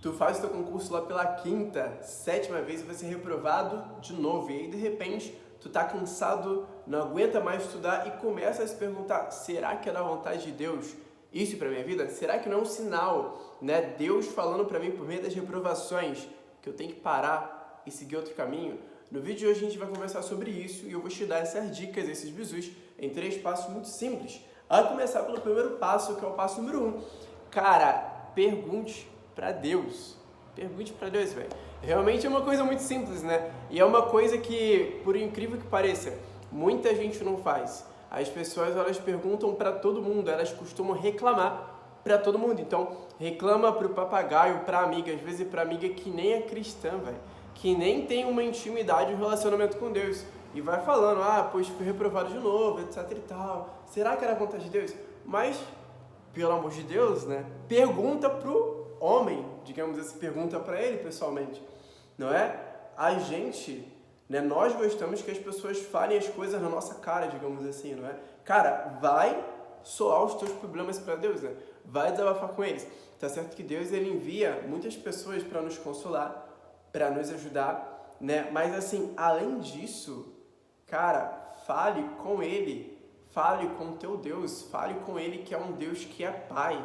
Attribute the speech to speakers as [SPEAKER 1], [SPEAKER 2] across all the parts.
[SPEAKER 1] tu faz o teu concurso lá pela quinta, sétima vez e vai ser reprovado de novo. E aí, de repente, tu tá cansado, não aguenta mais estudar e começa a se perguntar, será que é da vontade de Deus isso para minha vida? Será que não é um sinal, né? Deus falando para mim por meio das reprovações que eu tenho que parar e seguir outro caminho? No vídeo de hoje a gente vai conversar sobre isso e eu vou te dar essas dicas, esses bizus, em 3 passos muito simples. A começar pelo primeiro passo, que é o passo número 1. Cara, pergunte para Deus. Pergunte para Deus, velho. Realmente é uma coisa muito simples, né? E é uma coisa que, por incrível que pareça, muita gente não faz. As pessoas, elas perguntam para todo mundo, elas costumam reclamar para todo mundo. Então, reclama pro papagaio, pra amiga, às vezes pra amiga que nem é cristã, velho. Que nem tem uma intimidade, um relacionamento com Deus. E vai falando, pois fui reprovado de novo, etc e tal. Será que era a vontade de Deus? Mas, pelo amor de Deus, né? Pergunta pro homem, digamos assim, pergunta para ele pessoalmente, não é? A gente, né, nós gostamos que as pessoas falem as coisas na nossa cara, digamos assim, não é? Cara, vai soar os teus problemas para Deus, né? Vai desabafar com eles. Tá certo que Deus, ele envia muitas pessoas para nos consolar, para nos ajudar, né? Mas assim, além disso, cara, fale com ele, fale com o teu Deus, fale com ele que é um Deus que é Pai.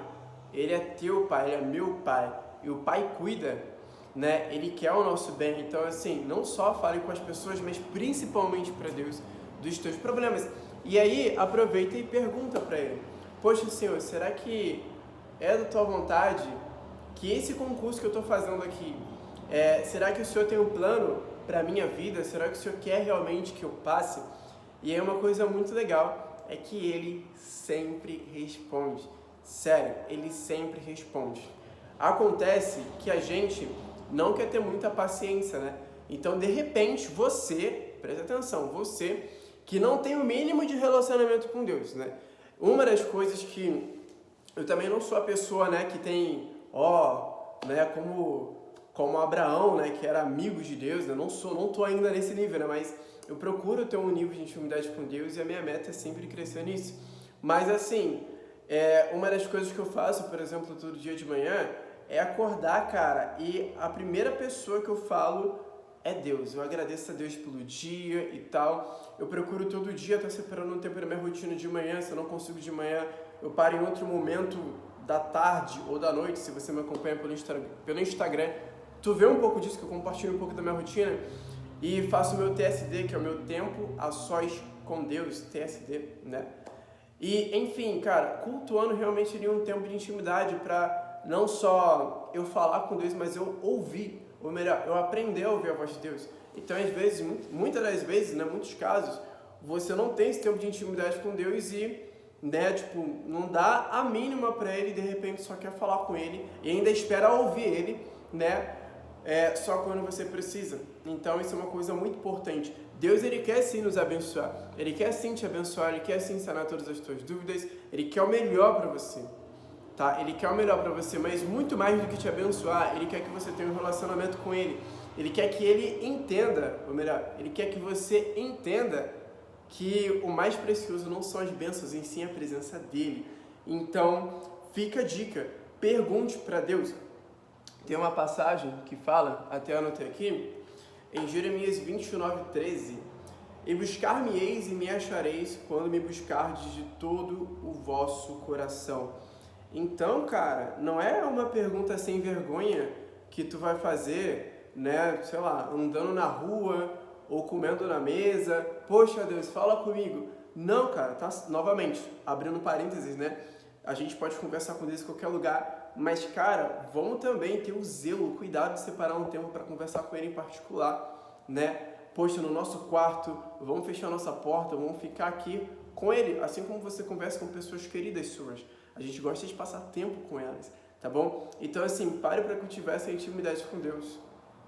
[SPEAKER 1] Ele é teu Pai, ele é meu Pai, e o Pai cuida, né? Ele quer o nosso bem. Então, assim, não só fale com as pessoas, mas principalmente para Deus dos teus problemas. E aí, aproveita e pergunta para ele: poxa, Senhor, será que é da tua vontade que esse concurso que eu estou fazendo aqui, será que o Senhor tem um plano para a minha vida? Será que o Senhor quer realmente que eu passe? E aí, uma coisa muito legal é que ele sempre responde. Sério, ele sempre responde. Acontece que a gente não quer ter muita paciência, né? Então, de repente, você, presta atenção, você que não tem o mínimo de relacionamento com Deus, né? Uma das coisas que eu também não sou a pessoa, né, que tem, né, como Abraão, né, que era amigo de Deus, né? Não tô ainda nesse nível, né? Mas eu procuro ter um nível de intimidade com Deus e a minha meta é sempre crescer nisso. Mas assim, uma das coisas que eu faço, por exemplo, todo dia de manhã, é acordar, cara, e a primeira pessoa que eu falo é Deus. Eu agradeço a Deus pelo dia e tal. Eu procuro todo dia estar separando um tempo da minha rotina de manhã. Se eu não consigo de manhã, eu paro em outro momento da tarde ou da noite. Se você me acompanha pelo Instagram, tu vê um pouco disso, que eu compartilho um pouco da minha rotina. E faço o meu TSD, que é o meu tempo a sós com Deus, TSD, né? E, enfim, cara, cultuando realmente ali um tempo de intimidade para não só eu falar com Deus, mas eu ouvir, ou melhor, eu aprender a ouvir a voz de Deus. Então, às vezes, muitas das vezes, né, muitos casos, você não tem esse tempo de intimidade com Deus e, né, tipo, não dá a mínima para ele e de repente só quer falar com ele e ainda espera ouvir ele, né, só quando você precisa. Então, isso é uma coisa muito importante. Deus, ele quer sim nos abençoar, ele quer sim te abençoar, ele quer sim sanar todas as tuas dúvidas, ele quer o melhor para você, tá? Ele quer o melhor para você, mas muito mais do que te abençoar, ele quer que você tenha um relacionamento com ele quer que ele entenda, ou melhor, ele quer que você entenda que o mais precioso não são as bênçãos, em sim a presença dele. Então, fica a dica, pergunte para Deus. Tem uma passagem que fala, até anotei aqui, em Jeremias 29:13, e buscar-me-eis e me achareis quando me buscardes de todo o vosso coração. Então, cara, não é uma pergunta sem vergonha que tu vai fazer, né, sei lá, andando na rua ou comendo na mesa. Poxa, Deus, fala comigo. Não, cara, tá, novamente, abrindo parênteses, né, a gente pode conversar com Deus em qualquer lugar, mas, cara, vamos também ter o zelo, o cuidado de separar um tempo para conversar com ele em particular, né? Poxa, no nosso quarto, vamos fechar a nossa porta, vamos ficar aqui com ele, assim como você conversa com pessoas queridas suas. A gente gosta de passar tempo com elas, tá bom? Então, assim, pare para cultivar essa intimidade com Deus,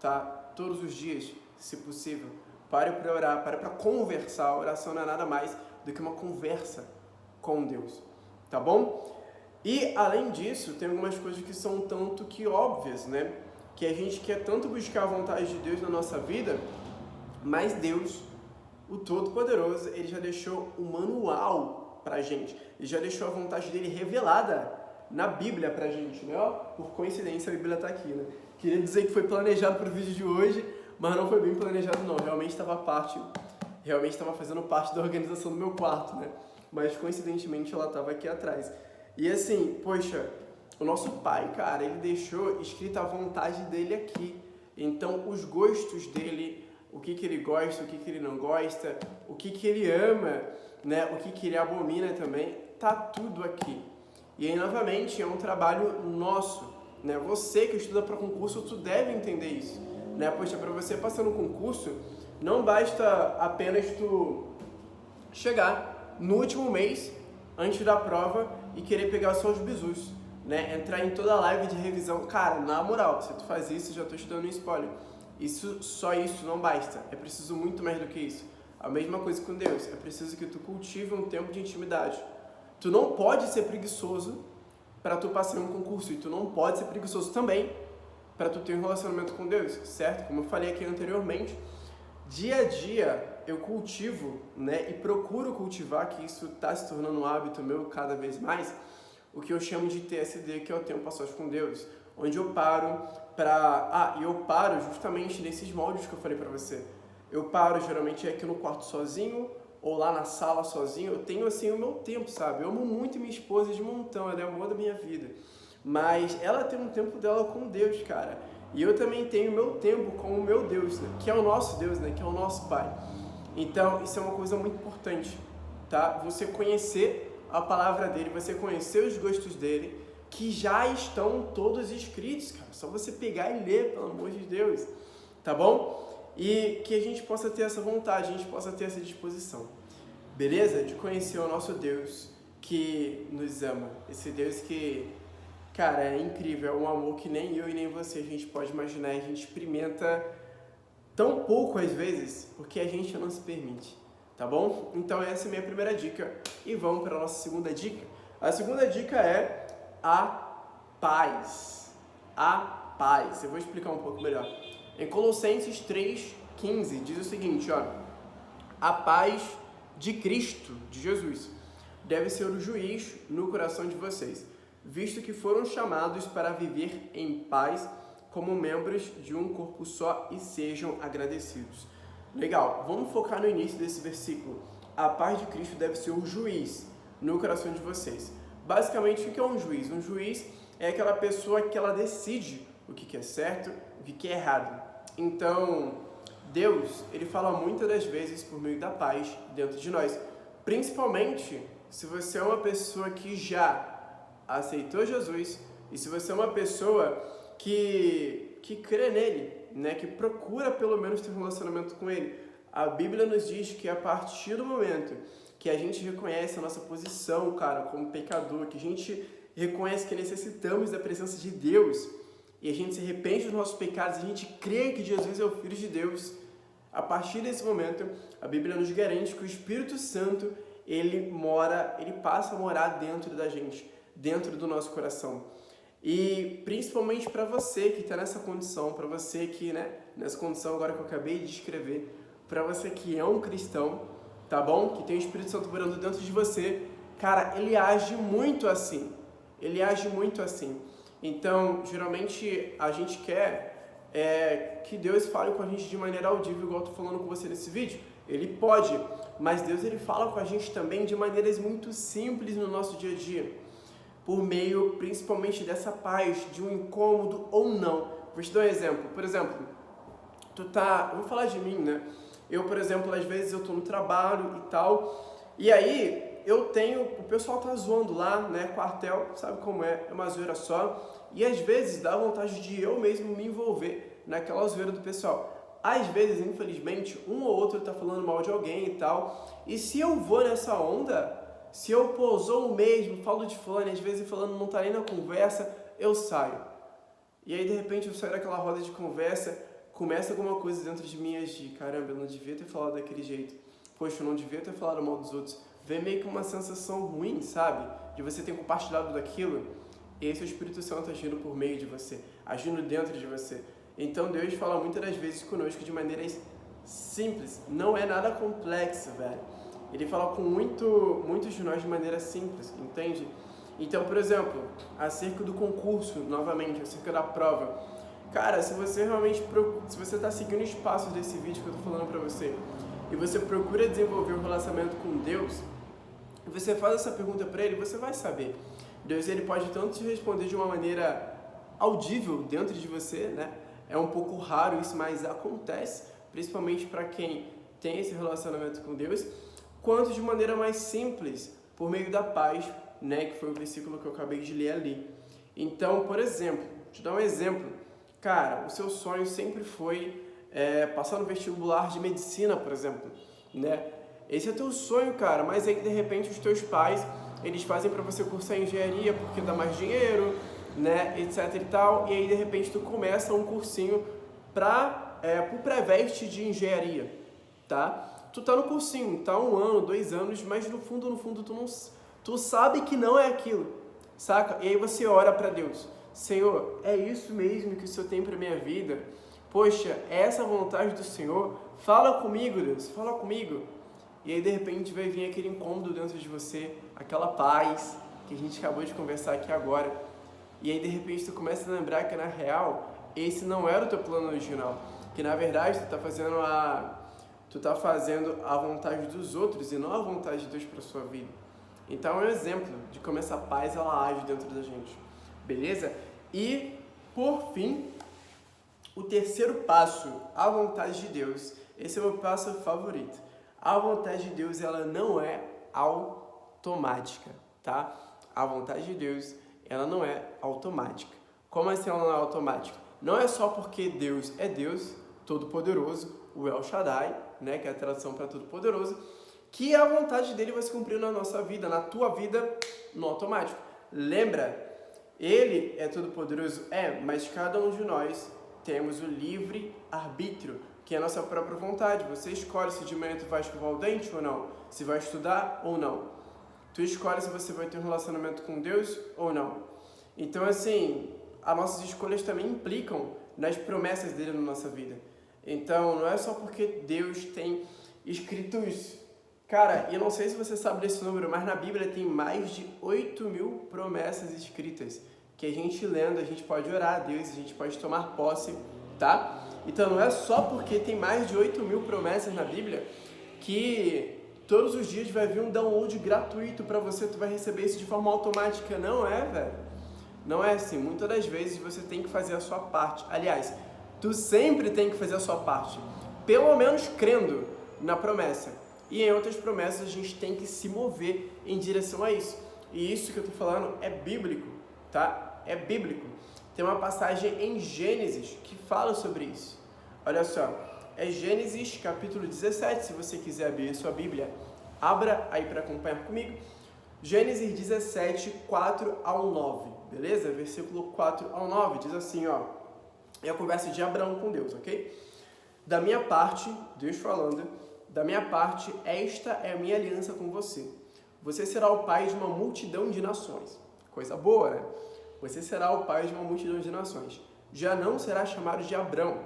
[SPEAKER 1] tá? Todos os dias, se possível. Pare para orar, pare para conversar. A oração não é nada mais do que uma conversa com Deus, tá bom? E, além disso, tem algumas coisas que são tanto que óbvias, né? Que a gente quer tanto buscar a vontade de Deus na nossa vida, mas Deus, o Todo-Poderoso, ele já deixou um manual pra gente. Ele já deixou a vontade dele revelada na Bíblia pra gente, né? Ó, por coincidência a Bíblia tá aqui, né? Queria dizer que foi planejado pro vídeo de hoje, mas não foi bem planejado não, realmente estava fazendo parte da organização do meu quarto, né? Mas coincidentemente ela estava aqui atrás. E assim, poxa, o nosso pai, cara, ele deixou escrita a vontade dele aqui. Então, os gostos dele, o que ele gosta, o que ele não gosta, o que ele ama, né? O que ele abomina também, tá tudo aqui. E aí, novamente, é um trabalho nosso, né? Você que estuda para concurso, tu deve entender isso, né? Poxa, para você passar no concurso, não basta apenas tu chegar no último mês, antes da prova, e querer pegar só os bizus, né? Entrar em toda a live de revisão. Cara, na moral, se tu faz isso, já tô te dando um spoiler. Só isso não basta. É preciso muito mais do que isso. A mesma coisa com Deus. É preciso que tu cultive um tempo de intimidade. Tu não pode ser preguiçoso para tu passar em um concurso. E tu não pode ser preguiçoso também para tu ter um relacionamento com Deus, certo? Como eu falei aqui anteriormente, dia a dia eu cultivo, né, e procuro cultivar, que isso está se tornando um hábito meu cada vez mais, o que eu chamo de TSD, que é o tempo a sós com Deus, onde eu paro e eu paro justamente nesses moldes que eu falei para você. Eu paro geralmente aqui no quarto sozinho, ou lá na sala sozinho. Eu tenho assim o meu tempo, sabe? Eu amo muito minha esposa de montão, ela é o amor da minha vida. Mas ela tem um tempo dela com Deus, cara. E eu também tenho o meu tempo com o meu Deus, né? Que é o nosso Deus, né? Que é o nosso Pai. Então, isso é uma coisa muito importante, tá? Você conhecer a palavra dele, você conhecer os gostos dele, que já estão todos escritos, cara. Só você pegar e ler, pelo amor de Deus, tá bom? E que a gente possa ter essa vontade, a gente possa ter essa disposição, beleza? De conhecer o nosso Deus que nos ama. Esse Deus que, cara, é incrível, é um amor que nem eu e nem você a gente pode imaginar, a gente experimenta tão pouco às vezes, porque a gente não se permite, tá bom? Então essa é a minha primeira dica e vamos para a nossa segunda dica. A segunda dica é a paz. A paz. Eu vou explicar um pouco melhor. Em Colossenses 3:15 diz o seguinte, ó: a paz de Cristo, de Jesus, deve ser o juiz no coração de vocês, visto que foram chamados para viver em paz como membros de um corpo só e sejam agradecidos. Legal, vamos focar no início desse versículo. A paz de Cristo deve ser o juiz no coração de vocês. Basicamente, o que é um juiz? Um juiz é aquela pessoa que ela decide o que é certo, o que é errado. Então, Deus, ele fala muitas das vezes por meio da paz dentro de nós. Principalmente se você é uma pessoa que já aceitou Jesus e se você é uma pessoa que crê nele, né? Que procura pelo menos ter um relacionamento com ele. A Bíblia nos diz que a partir do momento que a gente reconhece a nossa posição, cara, como pecador, que a gente reconhece que necessitamos da presença de Deus e a gente se arrepende dos nossos pecados, a gente crê que Jesus é o Filho de Deus, a partir desse momento, a Bíblia nos garante que o Espírito Santo, ele passa a morar dentro da gente, dentro do nosso coração. E principalmente para você que está nessa condição, para você que, né, nessa condição agora que eu acabei de descrever, para você que é um cristão, tá bom? Que tem o Espírito Santo morando dentro de você, cara, ele age muito assim. Ele age muito assim. Então, geralmente, a gente quer que Deus fale com a gente de maneira audível, igual eu tô falando com você nesse vídeo. Ele pode, mas Deus, ele fala com a gente também de maneiras muito simples no nosso dia a dia. Por meio, principalmente, dessa paz, de um incômodo ou não. Vou te dar um exemplo. Por exemplo, eu vou falar de mim, né? Eu, por exemplo, às vezes eu tô no trabalho e tal, e aí o pessoal tá zoando lá, né, quartel, sabe como é uma zoeira só, e às vezes dá vontade de eu mesmo me envolver naquela zoeira do pessoal. Às vezes, infelizmente, um ou outro tá falando mal de alguém e tal, e se eu vou nessa onda, se eu pousou mesmo, falo de fulano, às vezes falando não tá nem na conversa, eu saio. E aí, de repente, eu saio daquela roda de conversa, começa alguma coisa dentro de mim de caramba, eu não devia ter falado daquele jeito. Poxa, eu não devia ter falado mal dos outros. Vem meio que uma sensação ruim, sabe? De você ter compartilhado daquilo. Esse é o Espírito Santo agindo por meio de você, agindo dentro de você. Então Deus fala muitas das vezes conosco de maneiras simples. Não é nada complexo, velho. Ele fala com muitos de nós de maneira simples, entende? Então, por exemplo, acerca do concurso, novamente, acerca da prova, cara, se você realmente, se você está seguindo os passos desse vídeo que eu estou falando para você, e você procura desenvolver um relacionamento com Deus, e você faz essa pergunta para Ele, você vai saber. Deus, Ele pode tanto te responder de uma maneira audível dentro de você, né? É um pouco raro isso, mas acontece, principalmente para quem tem esse relacionamento com Deus, quanto de maneira mais simples, por meio da paz, né? Que foi o versículo que eu acabei de ler ali. Então, por exemplo, te dar um exemplo. Cara, o seu sonho sempre foi passar no vestibular de medicina, por exemplo, né? Esse é teu sonho, cara, mas aí de repente os teus pais, eles fazem para você cursar engenharia porque dá mais dinheiro, né, etc e tal, e aí de repente tu começa um cursinho pro pré-veste de engenharia, tá? Tu tá no cursinho, tá 1 ano, 2 anos, mas no fundo tu sabe que não é aquilo, saca? E aí você ora para Deus, Senhor, é isso mesmo que o Senhor tem para minha vida? Poxa, é essa a vontade do Senhor? Fala comigo, Deus, fala comigo. E aí de repente vai vir aquele incômodo dentro de você, aquela paz que a gente acabou de conversar aqui agora. E aí de repente tu começa a lembrar que na real, esse não era o teu plano original. Que na verdade tu tá fazendo a vontade dos outros e não a vontade de Deus para sua vida. Então é um exemplo de como essa paz ela age dentro da gente. Beleza? E por fim, o terceiro passo, a vontade de Deus. Esse é o meu passo favorito. A vontade de Deus, ela não é automática, tá? A vontade de Deus, ela não é automática. Como assim ela não é automática? Não é só porque Deus é Deus, Todo-Poderoso, o El Shaddai, né, que é a tradução para Todo-Poderoso, que a vontade dele vai se cumprir na nossa vida, na tua vida, no automático. Lembra, ele é Todo-Poderoso? Mas cada um de nós temos o livre arbítrio, que é a nossa própria vontade. Você escolhe se de manhã tu vai escovar o dente ou não, se vai estudar ou não. Tu escolhe se você vai ter um relacionamento com Deus ou não. Então, assim, as nossas escolhas também implicam nas promessas dele na nossa vida. Então, não é só porque Deus tem escrito isso. Cara, eu não sei se você sabe desse número, mas na Bíblia tem mais de 8.000 promessas escritas, que a gente lendo, a gente pode orar a Deus, a gente pode tomar posse, tá? Então não é só porque tem mais de 8.000 promessas na Bíblia que todos os dias vai vir um download gratuito para você, tu vai receber isso de forma automática. Não é, velho. Não é assim. Muitas das vezes você tem que fazer a sua parte. Aliás, tu sempre tem que fazer a sua parte. Pelo menos crendo na promessa. E em outras promessas a gente tem que se mover em direção a isso. E isso que eu tô falando é bíblico, tá? É bíblico. Tem uma passagem em Gênesis que fala sobre isso. Olha só, é Gênesis capítulo 17, se você quiser abrir sua Bíblia, abra aí para acompanhar comigo. Gênesis 17, 4 ao 9, beleza? Versículo 4 ao 9, diz assim, ó, é a conversa de Abraão com Deus, ok? Da minha parte, Deus falando, da minha parte, esta é a minha aliança com você. Você será o pai de uma multidão de nações. Coisa boa, né? Você será o pai de uma multidão de nações. Já não será chamado de Abrão.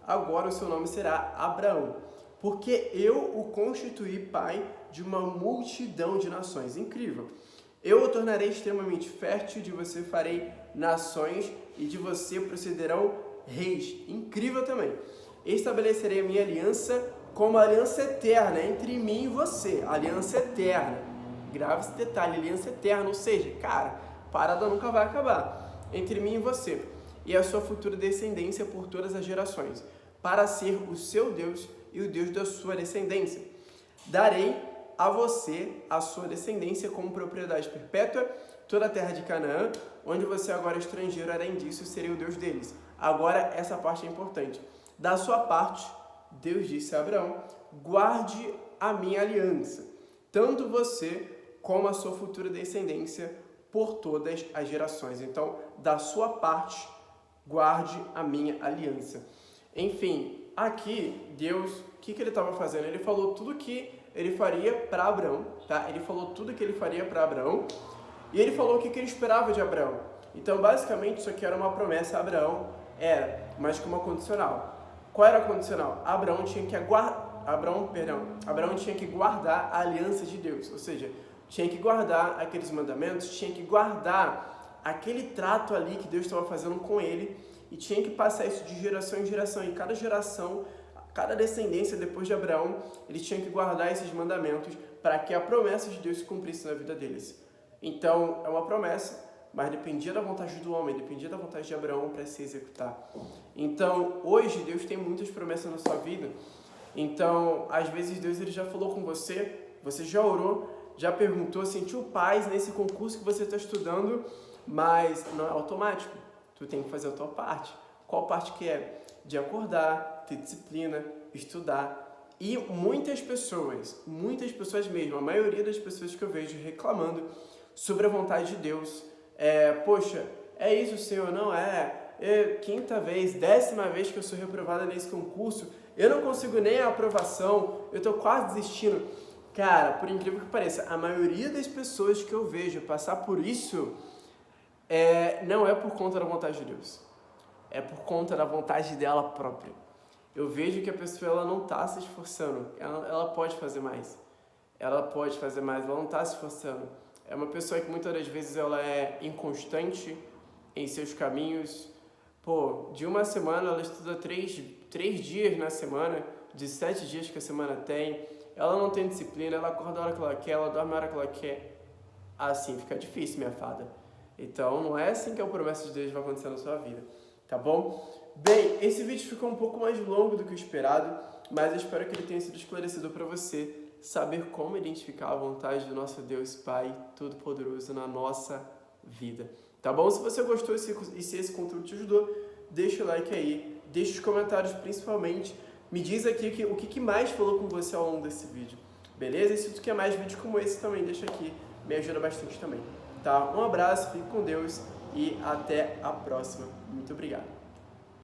[SPEAKER 1] Agora o seu nome será Abraão, porque eu o constituí pai de uma multidão de nações. Incrível. Eu o tornarei extremamente fértil, de você farei nações e de você procederão reis. Incrível também. Estabelecerei a minha aliança como aliança eterna entre mim e você. Aliança eterna. Grave esse detalhe, aliança eterna. Ou seja, cara, parada nunca vai acabar. Entre mim e você. E a sua futura descendência por todas as gerações. Para ser o seu Deus e o Deus da sua descendência. Darei a você, a sua descendência, como propriedade perpétua, toda a terra de Canaã, onde você agora é estrangeiro, além disso, serei o Deus deles. Agora, essa parte é importante. Da sua parte, Deus disse a Abraão, guarde a minha aliança, tanto você como a sua futura descendência por todas as gerações. Então, da sua parte, guarde a minha aliança. Enfim, aqui, Deus, o que ele estava fazendo? Ele falou tudo que ele faria para Abraão, tá? Ele falou tudo que ele faria para Abraão e ele falou o que ele esperava de Abraão. Então, basicamente, isso aqui era uma promessa a Abraão, mas com uma condicional. Qual era a condicional? Abraão tinha que guardar a aliança de Deus, ou seja, tinha que guardar aqueles mandamentos, tinha que guardar aquele trato ali que Deus estava fazendo com ele e tinha que passar isso de geração em geração. E cada geração, cada descendência depois de Abraão, eles tinham que guardar esses mandamentos para que a promessa de Deus se cumprisse na vida deles. Então, é uma promessa, mas dependia da vontade do homem, dependia da vontade de Abraão para se executar. Então, hoje, Deus tem muitas promessas na sua vida. Então, às vezes, Deus ele já falou com você, você já orou, já perguntou, sentiu paz nesse concurso que você está estudando, mas não é automático. Tu tem que fazer a tua parte. Qual parte que é? De acordar, ter disciplina, estudar. E muitas pessoas mesmo, a maioria das pessoas que eu vejo reclamando sobre a vontade de Deus, poxa, é isso, Senhor, não quinta vez, 10ª vez que eu sou reprovada nesse concurso, eu não consigo nem a aprovação, eu tô quase desistindo. Cara, por incrível que pareça, a maioria das pessoas que eu vejo passar por isso não é por conta da vontade de Deus, é por conta da vontade dela própria. Eu vejo que a pessoa ela não está se esforçando, ela pode fazer mais, ela não está se esforçando. É uma pessoa que muitas das vezes ela é inconstante em seus caminhos. De uma semana ela estuda 3 dias na semana, de 7 dias que a semana tem, ela não tem disciplina, ela acorda a hora que ela quer, ela dorme a hora que ela quer. Assim fica difícil, minha fada. Então não é assim que a promessa de Deus vai acontecer na sua vida, tá bom? Bem, esse vídeo ficou um pouco mais longo do que o esperado, mas eu espero que ele tenha sido esclarecedor para você saber como identificar a vontade do nosso Deus Pai Todo-Poderoso na nossa vida. Tá bom? Se você gostou e se esse conteúdo te ajudou, deixa o like aí, deixa os comentários principalmente, me diz aqui o que mais falou com você ao longo desse vídeo, beleza? E se tu quer mais vídeos como esse também, deixa aqui, me ajuda bastante também, tá? Um abraço, fique com Deus e até a próxima. Muito obrigado.